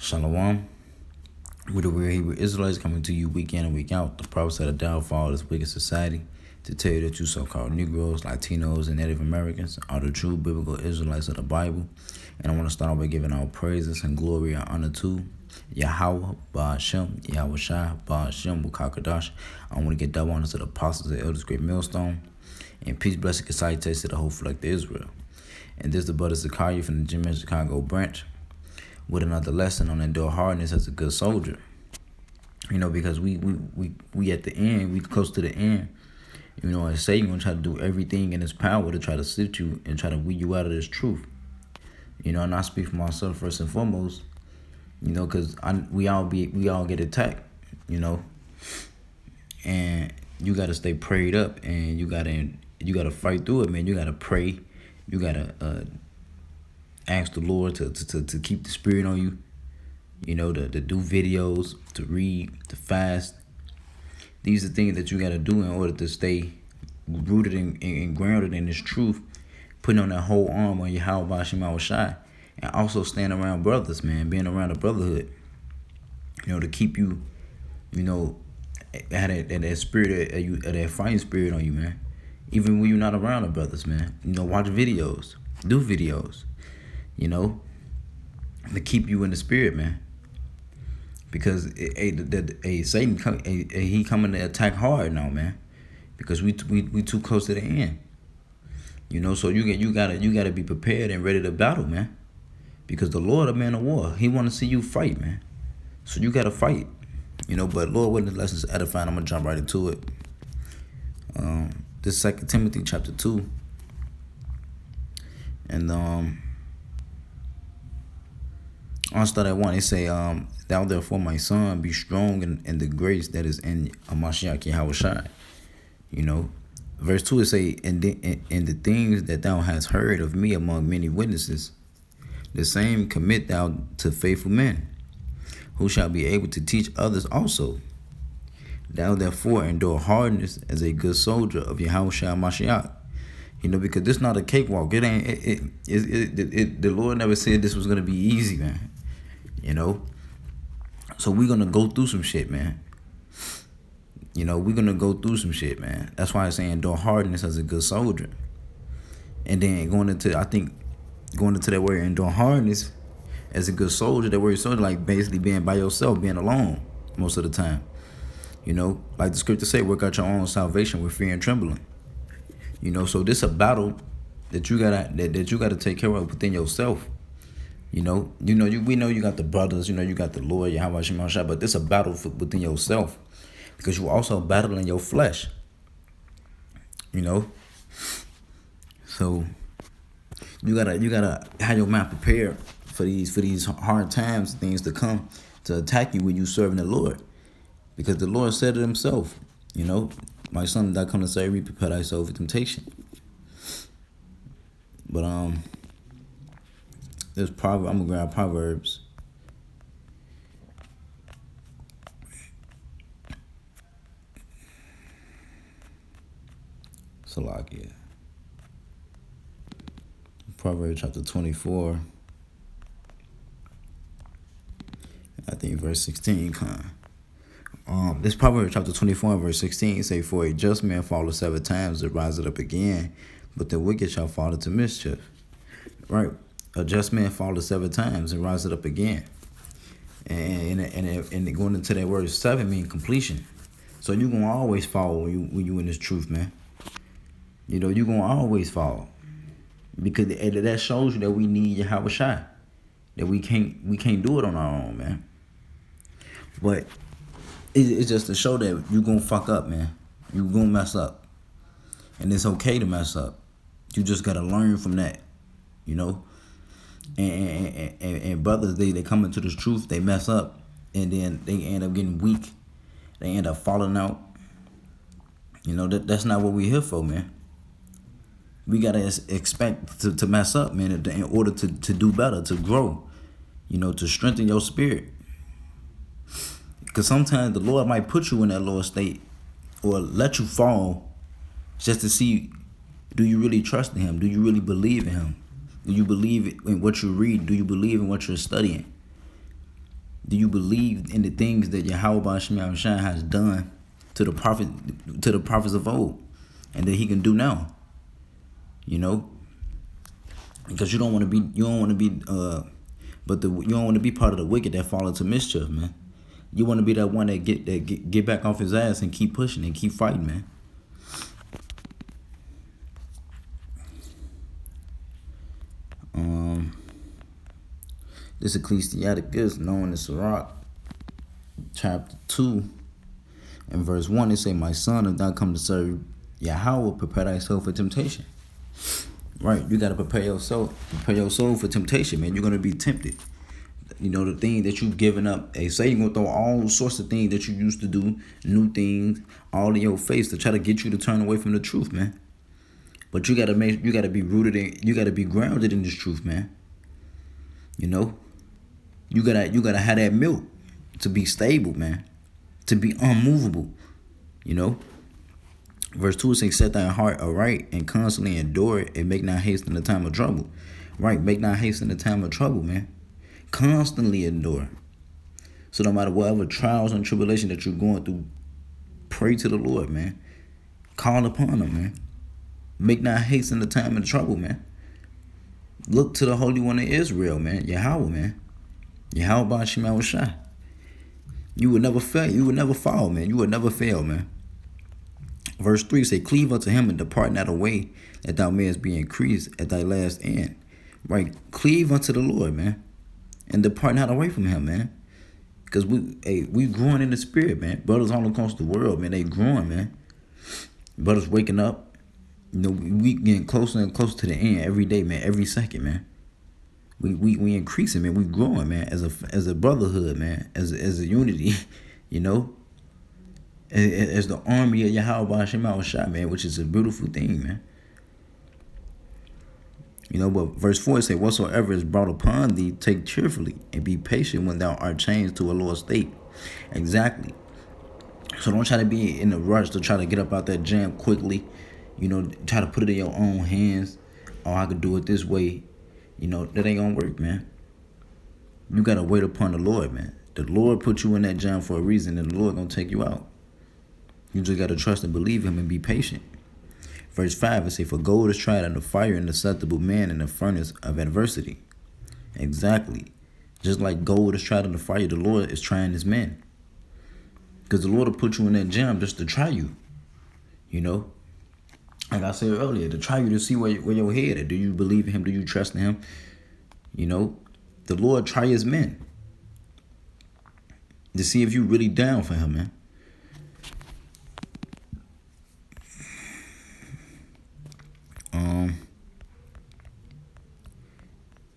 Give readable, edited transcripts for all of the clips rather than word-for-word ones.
Shalom. We're the real Hebrew Israelites coming to you week in and week out. The prophets of the downfall of this wicked society to tell you that you so-called Negroes, Latinos, and Native Americans are the true biblical Israelites of the Bible. And I want to start off by giving all praises and glory and honor to Yahweh, Ba'ashem, Yahweh Shai, Ba'ashem, Bukakadash. I want to get double honors to the apostles of the elders, great millstone. And peace, blessing, and salutations to the whole flock of Israel. And this is the brother Zakaria from the Jimmy Chicago branch, with another lesson on endure hardness as a good soldier. You know, because we at the end, we close to the end. You know, and Satan gonna try to do everything in his power to try to sift you and try to weed you out of this truth. You know, and I speak for myself first and foremost. You know, because we all get attacked. You know, and you gotta stay prayed up, and you gotta fight through it, man. You gotta pray. You gotta ask the Lord to keep the spirit on you, you know, to do videos, to read, to fast. These are things that you got to do in order to stay rooted and grounded in this truth, putting on that whole arm on your Yahweh Shema Shai, and also staying around brothers, man, being around the brotherhood, you know, to keep you, you know, have that spirit, that fighting spirit on you, man. Even when you're not around the brothers, man, you know, watch videos, do videos. You know, to keep you in the spirit, man. Because Satan he coming to attack hard now, man. Because we too close to the end. You know, so you gotta be prepared and ready to battle, man. Because the Lord a man of war. He want to see you fight, man. So you gotta fight. You know, but Lord, when the lessons edifying, I'm gonna jump right into it. This 2 Timothy chapter 2, and I'll start at 1. It say, thou therefore, my son, be strong in the grace that is in Mashiach Yahweh Shai. You know, verse 2, it say, and the things that thou hast heard of me among many witnesses, the same commit thou to faithful men, who shall be able to teach others also. Thou therefore endure hardness as a good soldier of Yahweh Shai Mashiach. You know, because this not a cakewalk. It ain't. The Lord never said this was gonna be easy, man. You know, so we're gonna go through some shit, man. You know, we're gonna go through some shit, man. That's why I'm saying endure hardness as a good soldier. And then going into that word endure hardness as a good soldier, that word soldier, like basically being by yourself, being alone most of the time. You know, like the scripture say, work out your own salvation with fear and trembling. You know, so this a battle that you gotta take care of within yourself. We know you got the brothers, you know, you got the Lord, Yahweh Shema Shai, but this a battle within yourself, because you also battling your flesh. You know, so you gotta have your mind prepared for these hard times, things to come to attack you when you serving the Lord, because the Lord said it Himself. You know, my son, that come to save me, prepare thyself for temptation. But there's I'm gonna grab Proverbs. Salakia. Proverbs chapter 24. I think verse 16 this Proverbs chapter 24 and verse 16 say, for a just man falleth 7 times and riseth up again, but the wicked shall fall into mischief. Right? A just man falleth 7 times and riseth up again. And going into that word 7 mean completion. So you're gonna always fall when you in this truth, man. You know, you're gonna always fall. Because that shows you that we need Yahweh Shai. That we can't do it on our own, man. But it's just to show that you're going to fuck up, man. You're going to mess up. And it's okay to mess up. You just got to learn from that, you know. And brothers, they come into this truth, they mess up, and then they end up getting weak. They end up falling out. You know, that's not what we're here for, man. We got to expect to mess up, man, in order to do better, to grow, you know, to strengthen your spirit. Because sometimes the Lord might put you in that lower state or let you fall just to see, do you really trust in Him? Do you really believe in Him? Do you believe in what you read? Do you believe in what you're studying? Do you believe in the things that Yahweh Shema Shai has done to the prophets of old, and that He can do now? You know, because you don't want to be you don't want to be part of the wicked that fall into mischief, man. You want to be that one that get back off his ass and keep pushing and keep fighting, man. This Ecclesiasticus, known as Sirach, chapter 2, and verse 1, it say, "My son, if thou come to serve Yahweh, prepare thyself for temptation." Right, you got to prepare your soul for temptation, man. You're going to be tempted. You know, the thing that you've given up. Hey, Satan going to throw all sorts of things that you used to do, new things, all in your face to try to get you to turn away from the truth, man. But you got to be rooted in, you got to be grounded in this truth, man. You know, you gotta have that milk to be stable, man, to be unmovable. You know, verse 2 says, "Set thy heart aright and constantly endure it, and make not haste in the time of trouble." Right, make not haste in the time of trouble, man. Constantly endure. So no matter whatever trials and tribulation that you're going through, pray to the Lord, man. Call upon Him, man. Make not haste in the time of trouble, man. Look to the Holy One of Israel, man. Yahweh, man. Yahweh Shema Shai. You would never fail. You would never fall, man. You would never fail, man. Verse 3 say, "Cleave unto Him and depart not away, that thou mayest be increased at thy last end." Right? Cleave unto the Lord, man, and depart not away from Him, man. Because we growing in the spirit, man. Brothers all across the world, man, they growing, man. Brothers waking up. You know, we getting closer and closer to the end every day, man. Every second, man. We increasing, man. We growing, man. As a brotherhood, man. As a unity, you know. As the army of Yahweh Shema Shai, man, which is a beautiful thing, man. You know, but verse 4 say, "Whatsoever is brought upon thee, take cheerfully, and be patient when thou art changed to a lower state." Exactly. So don't try to be in a rush to try to get up out that jam quickly. You know, try to put it in your own hands. Oh, I could do it this way. You know, that ain't gonna work, man. You gotta wait upon the Lord, man. The Lord put you in that jam for a reason, and the Lord gonna take you out. You just gotta trust and believe Him and be patient. Verse 5, it say, "For gold is tried in the fire, and acceptable man in the furnace of adversity." Exactly. Just like gold is tried in the fire, the Lord is trying His men. Because the Lord will put you in that jam just to try you. You know? Like I said earlier, to try you to see where your head at. Do you believe in Him? Do you trust in Him? You know? The Lord try His men. To see if you really down for Him, man.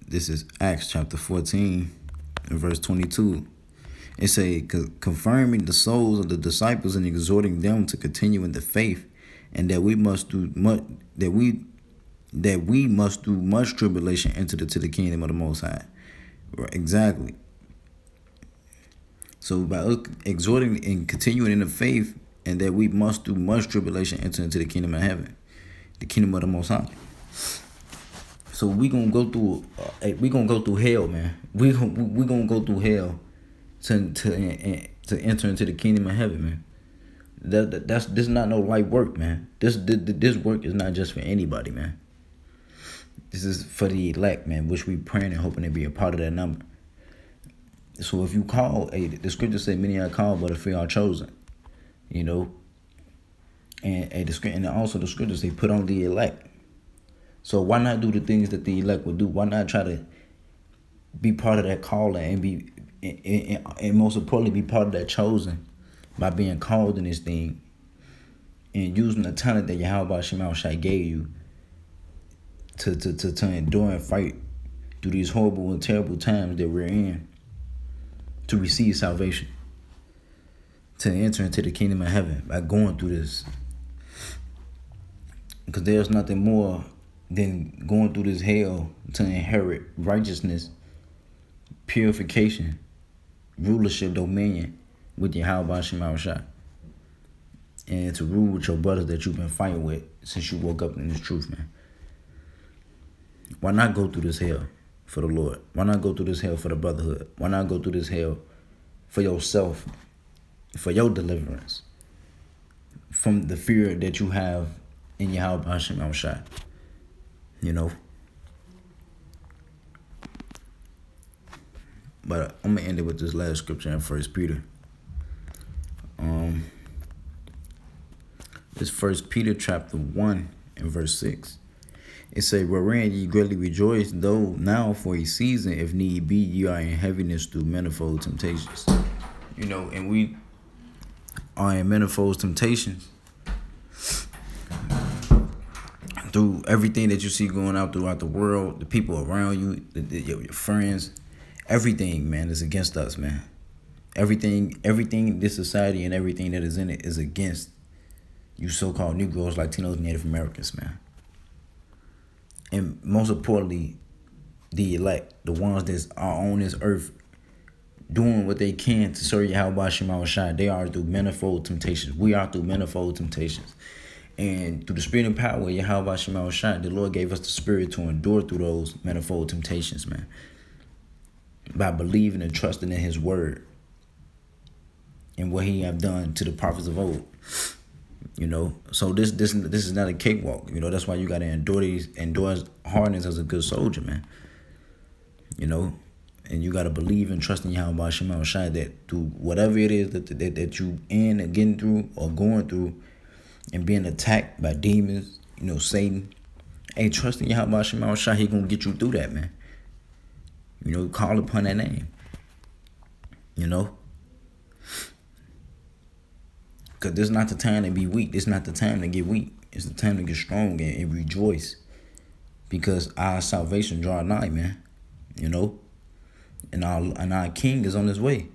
This is Acts chapter 14 and verse 22. It say, "Confirming the souls of the disciples and exhorting them to continue in the faith, and that we must do much tribulation into the kingdom of the Most High." Right, exactly. So by us exhorting and continuing in the faith, and that we must do much tribulation into the kingdom of heaven, the kingdom of the Most High. So we gonna go through hell, man. We gonna go through hell to enter into the kingdom of heaven, man. This is not no light work, man. This work is not just for anybody, man. This is for the elect, man, which we praying and hoping to be a part of that number. So if you call, the scripture say, "Many are called, but a few are chosen." You know, and also the scripture say, "Put on the elect." So why not do the things that the elect would do? Why not try to be part of that calling and most importantly be part of that chosen by being called in this thing and using the talent that Yahweh Shema Shai gave you to endure and fight through these horrible and terrible times that we're in, to receive salvation, to enter into the kingdom of heaven by going through this. Because there's nothing more than going through this hell to inherit righteousness, purification, rulership, dominion with Yahweh Shema Shai, and to rule with your brothers that you've been fighting with since you woke up in this truth, man. Why not go through this hell for the Lord? Why not go through this hell for the brotherhood? Why not go through this hell for yourself, for your deliverance from the fear that you have in your Yahweh Hashem Yahushua. You know. But I'm gonna end it with this last scripture in 1 Peter. It's 1 Peter chapter 1 and verse 6. It say, wherein ye greatly rejoice, though now for a season, if need be, ye are in heaviness through manifold temptations. You know, and we are in manifold temptations through everything that you see going out throughout the world, the people around you, your friends, everything, man, is against us, man. Everything, this society and everything that is in it is against you so-called Negroes, Latinos, Native Americans, man. And most importantly, the elect, the ones that are on this earth doing what they can to serve Yahweh Shema Shai. They are through manifold temptations. We are through manifold temptations. And through the spirit and power of Yahweh Shema Shai, the Lord gave us the spirit to endure through those manifold temptations, man. By believing and trusting in his word and what he have done to the prophets of old. You know, so this is not a cakewalk. You know, that's why you gotta endure hardness as a good soldier, man. You know, and you gotta believe and trust in Yahweh Shema Shai that through whatever it is that you in and getting through or going through and being attacked by demons, you know, Satan. Hey, trust in Yahweh Shema Shai, he gonna get you through that, man. You know, call upon that name. You know. Because this is not the time to be weak. This is not the time to get weak. It's the time to get strong and rejoice. Because our salvation draw nigh, man. You know? And our King is on his way.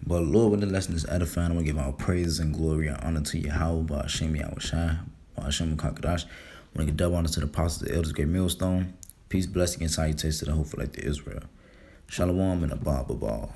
But Lord, when the lesson is edifying, I'm going to give all praises and glory and honor to Yahweh, by Hashem Yahushai, by Hashem Kakadash. I want to give double honor to the apostles, the elders, great millstone. Peace, blessing, and salutations to the hopeful like the Israel. Shalom and a Baba Ball.